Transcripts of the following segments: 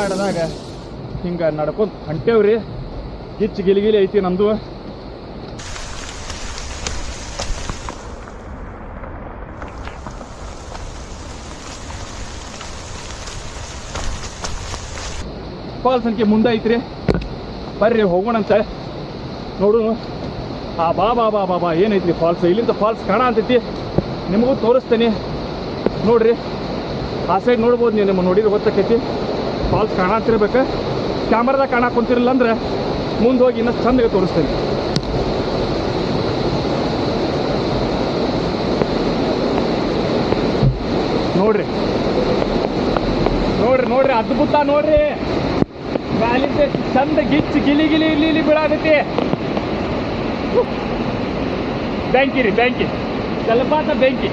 ಕಾಡ್ದಾಗ ಹಿಂಗೆ ನಡ್ಕೊಂಡು ಹೊಂಟೇವ್ರಿ. ಗಿಚ್ಚು ಗಿಲಿಗಿಲಿ ಐತಿ ನಮ್ಮದು. ಫಾಲ್ಸ್ ಸಂಖ್ಯೆ ಮುಂದೆ ಐತ್ರಿ, ಬರ್ರಿ ಹೋಗೋಣಂತ ನೋಡು. ಬಾ ಬಾ ಬಾ ಬಾ ಬಾ ಏನೈತ್ರಿ ಫಾಲ್ಸ್. ಇಲ್ಲಿಂದ ಫಾಲ್ಸ್ ಕಾಣ ಅಂತೈತಿ, ನಿಮಗೂ ತೋರಿಸ್ತೇನೆ ನೋಡ್ರಿ. ಆ ಸೈಡ್ ನೋಡ್ಬೋದು ನೀವು, ನಿಮ್ಮ ನೋಡಿದ್ರೆ ಗೊತ್ತಾಕೈತಿ. ಫಾಲ್ಸ್ ಕಾಣತ್ತಿರ್ಬೇಕು, ಕ್ಯಾಮ್ರಾದಾಗ ಕಾಣಕ್ಕೆ ಕುಂತಿರಲಿಲ್ಲ ಅಂದ್ರೆ ಮುಂದೆ ಹೋಗಿ ಇನ್ನಷ್ಟು ಚಂದಗೆ ತೋರಿಸ್ತೇನೆ. ನೋಡ್ರಿ ನೋಡ್ರಿ ನೋಡ್ರಿ ಅದ್ಭುತ ನೋಡ್ರಿ. ಮ್ಯಾಲಿಂದ ಚಂದ ಗಿಚ್ಚು ಗಿಲಿ ಗಿಲಿ ಇಲ್ಲಿ ಇಲ್ಲಿ ಬೀಳಾಗೈತಿ. ಬೆಂಕಿ ರೀ ಬೆಂಕಿ, ಜಲಪಾತ ಬೆಂಕಿ.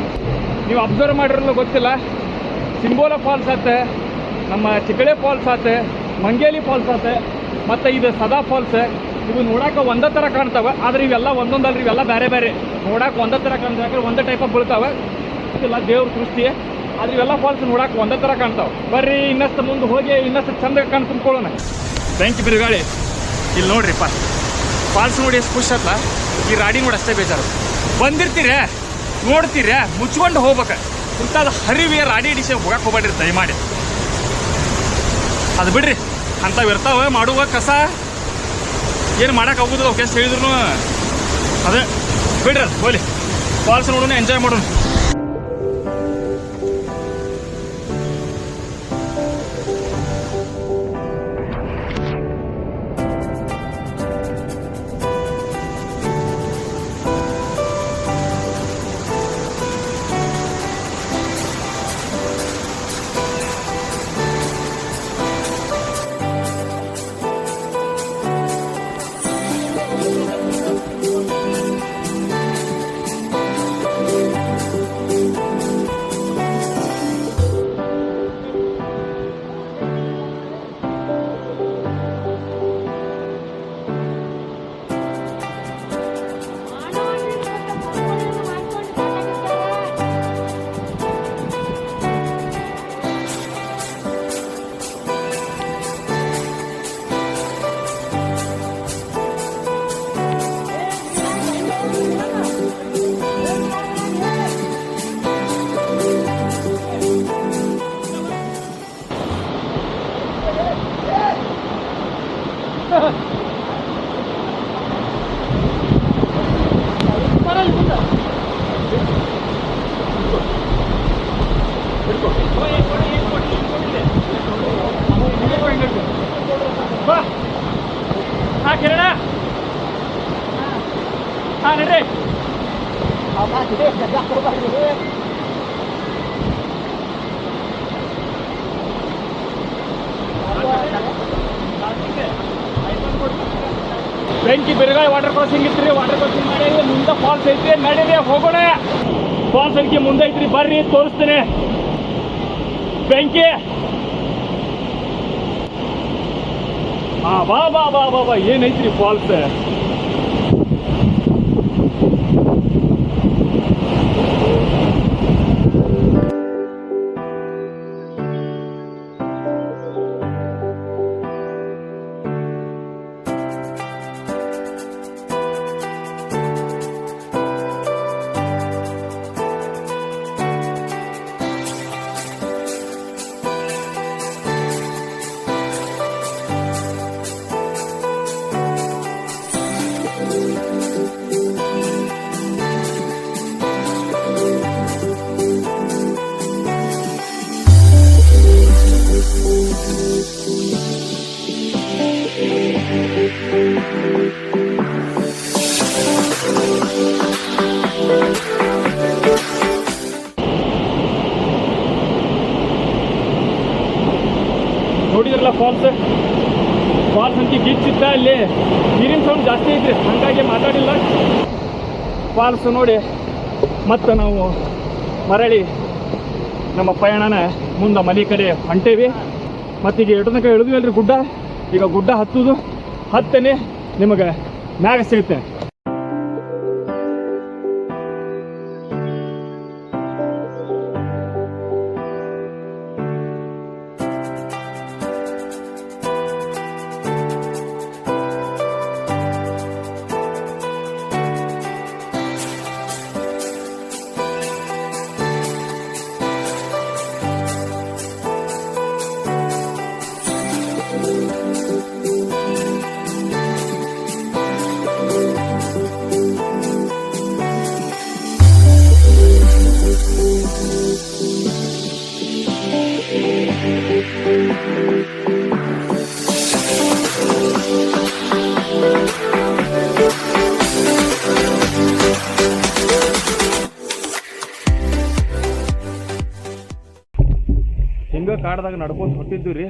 ನೀವು ಅಬ್ಸರ್ವ್ ಮಾಡಿರಲ್ಲ ಗೊತ್ತಿಲ್ಲ, ಸಿಂಬೋಲ ಫಾಲ್ಸ್ ಆತ, ನಮ್ಮ ಚಿಕ್ಕಳೆ ಫಾಲ್ಸ್ ಆತ, ಮಂಗೇಲಿ ಫಾಲ್ಸ್ ಆತ, ಮತ್ತು ಇದು ಸದಾ ಫಾಲ್ಸ್. ಇವು ನೋಡಕ್ಕೆ ಒಂದೇ ಥರ ಕಾಣ್ತಾವೆ, ಆದರೆ ಇವೆಲ್ಲ ಒಂದೊಂದಲ್ರಿ, ಇವೆಲ್ಲ ಬೇರೆ ಬೇರೆ. ನೋಡಕ್ಕೆ ಒಂದೇ ಥರ ಕಾಣ್ತಾವೆ, ಯಾಕಂದ್ರೆ ಒಂದೇ ಟೈಪ್ ಆಫ್ ಬೀಳ್ತಾವೆ. ಇಲ್ಲ ದೇವ್ರ ಸೃಷ್ಟಿ, ಆದ್ರೆ ಇವೆಲ್ಲ ಫಾಲ್ಸ್ ನೋಡಕ್ಕೆ ಒಂದೇ ಥರ ಕಾಣ್ತಾವೆ. ಬರ್ರಿ ಇನ್ನಷ್ಟು ಮುಂದೆ ಹೋಗಿ ಇನ್ನಷ್ಟು ಚಂದ ಕಾಣ್ ತುಂಬ್ಕೊಳ್ಳೋಣ. ಬೆಂಕಿ ಬಿರುಗಾಳಿ ಇಲ್ಲಿ ನೋಡ್ರಿಪ್ಪ, ಫಾಲ್ಸ್ ನೋಡಿ ಎಷ್ಟು ಖುಷಿ ಆತ್ಲ. ಈ ರಾಡಿ ನೋಡಿ ಅಷ್ಟೇ ಬೇಜಾರು. ಬಂದಿರ್ತೀರ ನೋಡ್ತೀರ ಮುಚ್ಕೊಂಡು ಹೋಗ್ಬೇಕು. ಇಂಥದ್ದು ಹರಿವಿಯ ರಾಡಿ ಡಿಶೆ ಹೋಗಕ್ಕೆ ಹೋಗ್ಬೇಡ್ರಿ ದಯಮಾಡಿ. ಅದು ಬಿಡ್ರಿ, ಅಂಥವು ಇರ್ತಾವೆ ಮಾಡುವ ಕಸ, ಏನು ಮಾಡೋಕೆ ಆಗೋದಿಲ್ಲ ಅವಕ್ಕೆ ಎಷ್ಟು ಹೇಳಿದ್ರು. ಅದೇ ಬಿಡ್ರಿ, ಅದು ಹೋಲಿ. ಫಾಲ್ಸ್ ನೋಡೋಣ, ಎಂಜಾಯ್ ಮಾಡೋಣ. ಕಿರಣ ನಡ್ರಿ. ಬೆಂಕಿ ಬಿರುಗಾಳಿ ವಾಟರ್ ಕ್ರಾಸಿಂಗ್ ಇತ್ರಿ, ವಾಟರ್ ಕ್ರಾಸಿಂಗ್ ಮಾಡಿ ಮುಂದೆ ಫಾಲ್ಸ್ ಐತ್ರಿ. ನಡೀರಿ ಹೋಗೋಣ. ಫಾಲ್ಸ್ ಐತಿ ಮುಂದೆ ಐತ್ರಿ, ಬರ್ರಿ ತೋರಿಸ್ತೇನೆ. ಬೆಂಕಿ ಬಾ ಬಾ ಬಾ ಬಾ ಬಾ ಏನೈತ್ರಿ ಫಾಲ್ಸ್. ನೋಡಿದ್ರಲ್ಲ ಫಾಲ್ಸ್ ಅಂಕಿ ಗಿಚ್ಚಿತ್ತ, ಅಲ್ಲಿ ನೀರಿನ ಸೌಂಡ್ ಜಾಸ್ತಿ ಐತ್ರಿ, ಹಾಗಾಗಿ ಮಾತಾಡಿಲ್ಲ. ಫಾಲ್ಸ್ ನೋಡಿ ಮತ್ತು ನಾವು ಮರಳಿ ನಮ್ಮ ಪಯಣನ ಮುಂದೆ ಮನೆ ಕಡೆ ಹೊಂಟೇವಿ. ಮತ್ತೀಗ ಎಟು ತನಕ ಇಳಿದ್ವಿ ಅಲ್ರಿ ಗುಡ್ಡ, ಈಗ ಗುಡ್ಡ ಹತ್ತೇನೆ ನಿಮಗೆ ಮ್ಯಾಗ ಸಿಗುತ್ತೆ. ಕಾಡ್ದಾಗ ನಡ್ಕೊಂಡು ಹೊಟ್ಟಿದ್ದೀವಿ ರೀ.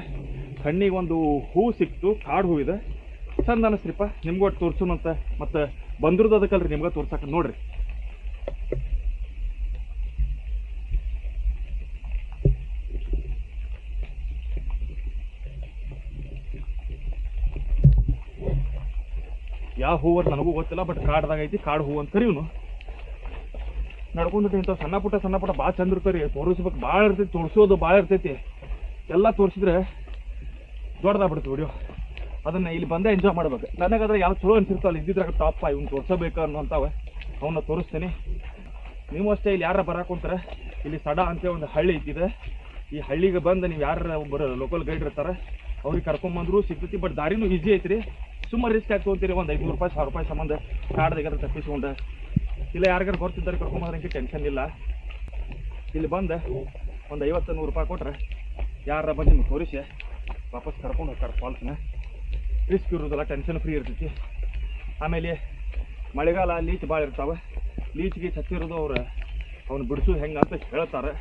ಕಣ್ಣಿಗೆ ಒಂದು ಹೂ ಸಿಕ್ತು, ಕಾಡು ಹೂ ಇದೆ, ಚಂದ ಅನಿಸ್ರಿಪ್ಪ. ನಿಮ್ಗೆ ಒಟ್ಟು ತೋರ್ಸೋಣಂತ. ಮತ್ತು ಬಂದ್ರದ್ದು ಅದಕ್ಕಲ್ರಿ ನಿಮ್ಗೆ ತೋರ್ಸಕ್ಕೆ ನೋಡ್ರಿ. ಯಾವ ಹೂವು ಅಂತ ನನಗೂ ಗೊತ್ತಿಲ್ಲ, ಬಟ್ ಕಾಡ್ದಾಗ ಐತಿ, ಕಾಡು ಹೂವು ಅಂತಾರೆ ಇವನು. ನಡ್ಕೊಂಡು ಇಂಥವು ಸಣ್ಣ ಪುಟ್ಟ ಭಾಳ ಚಂದ ಇರ್ತಾರೆ. ತೋರಿಸ್ಬೇಕು ಭಾಳ ಇರ್ತೈತಿ, ತೋರಿಸೋದು ಭಾಳ ಇರ್ತೈತಿ. ಎಲ್ಲ ತೋರಿಸಿದ್ರೆ ದೊಡ್ಡದಾಗ್ಬಿಡ್ತು ವಿಡಿಯೋ. ಅದನ್ನು ಇಲ್ಲಿ ಬಂದೇ ಎಂಜಾಯ್ ಮಾಡ್ಬೇಕು. ನನಗಾದ್ರೆ ಯಾವ ಚಲೋ ಅನ್ಸಿರ್ತಾವಲ್ಲ, ಇದ್ದಿದ್ರಾಗ ಟಾಪ್ ಇವ್ನು ತೋರಿಸಬೇಕು ಅನ್ನೋಂಥವು ಅವನ್ನ ತೋರಿಸ್ತೀನಿ. ನೀವು ಅಷ್ಟೇ ಇಲ್ಲಿ ಯಾರ ಬರಾಕೊಂತಾರೆ, ಇಲ್ಲಿ ಸಡಾ ಅಂತೇಳಿ ಒಂದು ಹಳ್ಳಿ ಐತಿದೆ. ಈ ಹಳ್ಳಿಗೆ ಬಂದು ನೀವು ಯಾರು ಒಬ್ಬರು ಲೋಕಲ್ ಗೈಡ್ ಇರ್ತಾರೆ, ಅವ್ರಿಗೆ ಕರ್ಕೊಂಬಂದ್ರು ಸಿಗ್ತೈತಿ. ಬಟ್ ದಾರಿನೂ ಈಸಿ ಐತ್ರಿ. ಸುಮ್ಮನೆ ರಿಸ್ಕ್ ಆಗಿ ತೊಗೊಂತೀರಿ. ಒಂದು 500 ರೂಪಾಯಿ 1000 ರೂಪಾಯಿ ಸಂಬಂಧ ಕಾಡ್ದಾಗ ತಪ್ಪಿಸ್ಕೊಂಡು ಇಲ್ಲ ಯಾರಿಗಾರು ಬರ್ತಿದ್ದಾರೆ ಕರ್ಕೊಂಬಂದ್ರಂಗೆ ಟೆನ್ಷನ್ ಇಲ್ಲ. ಇಲ್ಲಿ ಬಂದು ಒಂದು 50-100 ರೂಪಾಯಿ ಕೊಟ್ರೆ ಯಾರ ಬಂದು ನಿಮ್ಗೆ ತೋರಿಸಿ ವಾಪಸ್ ಕರ್ಕೊಂಡು ಹೋಗ್ತಾರೆ ಫಾಲ್ಸ್ನ. ರಿಸ್ಕ್ ಇರೋದಲ್ಲ, ಟೆನ್ಷನ್ ಫ್ರೀ ಇರ್ತೈತಿ. ಆಮೇಲೆ ಮಳೆಗಾಲ ಲೀಚ್ ಭಾಳ ಇರ್ತಾವೆ. ಲೀಚ್ಗೆ ಹತ್ತಿರೋದು ಅವ್ನು ಬಿಡಿಸೋದು ಹೆಂಗೆ ಅಂತ ಹೇಳ್ತಾರೆ.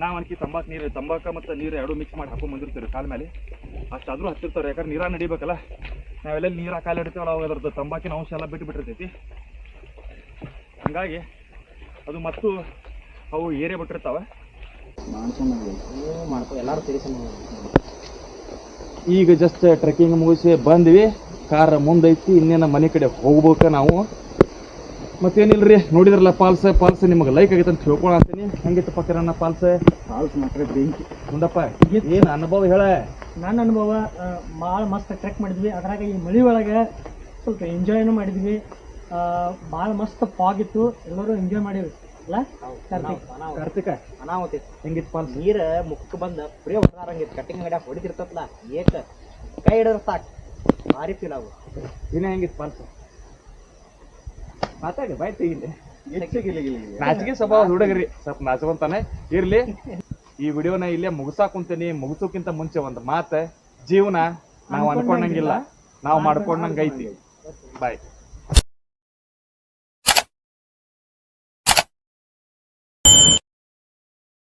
ನಾವು ಅನ್ಕಿ ತಂಬಾಕು ಮತ್ತು ನೀರು ಎರಡೂ ಮಿಕ್ಸ್ ಮಾಡಿ ಹಾಕೊಂಡು ಬಂದಿರ್ತೀವಿ ಕಾಲ ಮೇಲೆ. ಅಷ್ಟಾದರೂ ಹತ್ತಿರ್ತಾರೆ, ಯಾಕಂದ್ರೆ ನೀರಾಗ ನಡಿಬೇಕಲ್ಲ. ನಾವೆಲ್ಲ ನೀರು ಕಾಲು ಇಡ್ತೀವಲ್ಲ, ಅವಾಗ ಅದ್ರದ್ದು ತಂಬಾಕಿನ ಅಂಶ ಎಲ್ಲ ಬಿಟ್ಟಿರ್ತೈತಿ. ಹಂಗಾಗಿ ಅದು ಮತ್ತು ಅವು ಏರೇ ಬಿಟ್ಟಿರ್ತಾವೆ. ಈಗ ಜಸ್ಟ್ ಟ್ರೆಕ್ಕಿಂಗ್ ಮುಗಿಸಿ ಬಂದ್ವಿ. ಕಾರ್ ಮುಂದೈತಿ, ಇನ್ನೇನು ಮನೆ ಕಡೆ ಹೋಗ್ಬೇಕು ನಾವು. ಮತ್ತೇನಿಲ್ರಿ, ನೋಡಿದ್ರಲ್ಲ ಫಾಲ್ಸ್ ನಿಮಗೆ ಲೈಕ್ ಆಗೈತೆ ಅಂತ ತಿಳ್ಕೊಳತ್ತೀನಿ. ಹೆಂಗಿತ್ತಪ್ಪ ಕಿರಣ ಫಾಲ್ಸ್ ಮಾತ್ರ ಬೆಂಕಿ ಮುಂದಪ್ಪ. ಏನು ಅನುಭವ ಹೇಳ? ನನ್ನ ಅನುಭವ ಭಾಳ ಮಸ್ತ್ ಟ್ರೆಕ್ ಮಾಡಿದ್ವಿ. ಅದ್ರಾಗ ಈ ಮಳೆ ಒಳಗೆ ಸ್ವಲ್ಪ ಎಂಜಾಯ್ನು ಮಾಡಿದ್ವಿ. ಭಾಳ ಮಸ್ತ್ ಫಾಗ್ ಇತ್ತು, ಎಲ್ಲರೂ ಎಂಜಾಯ್ ಮಾಡಿವಿ ಅಲ್ಲ ಕಾರ್ತಿಕ? ಅನಾಹುತಿ ಹೆಂಗಿತ್ತು ಫಾಲ್ಸ್? ನೀರು ಮುಖಕ್ಕೆ ಬಂದ ಪ್ರಿಯ ಹೊರರಂಗಿತ್ತು. ಕಟ್ಟಿಂಗ್ ಅಂಗಡಿಯಾಗ ಹೊಡಿತಿರ್ತತ್ಲ ಏಕ ಕೈ ಹಿಡಿದ್ರೆ ಸಾಕು, ಭಾರಿ ಫೀಲ್ ಆಗು. ಇನ್ನ ಹೆಂಗಿತ್ತು ಫಾಲ್ಸ್? ಮಾತಾಡಿ ಬಾಯ್ ತೆಗಿಲಿ. ನಾಚಿಕೆ ಸ್ವಭಾವ ಹುಡುಗರಿ, ಸ್ವಲ್ಪ ನಾಚವಂತಾನೆ ಇರ್ಲಿ. ಈ ವಿಡಿಯೋನ ಇಲ್ಲೇ ಮುಗಿಸಾಕುಂತೀನಿ. ಮುಗಿಸೋಕ್ಕಿಂತ ಮುಂಚೆ ಒಂದು ಮಾತು, ಜೀವನ ನಾವು ಅನ್ಕೊಂಡಂಗಿಲ್ಲ, ನಾವು ಮಾಡ್ಕೊಂಡಂಗೈತಿ. ಬಾಯ್.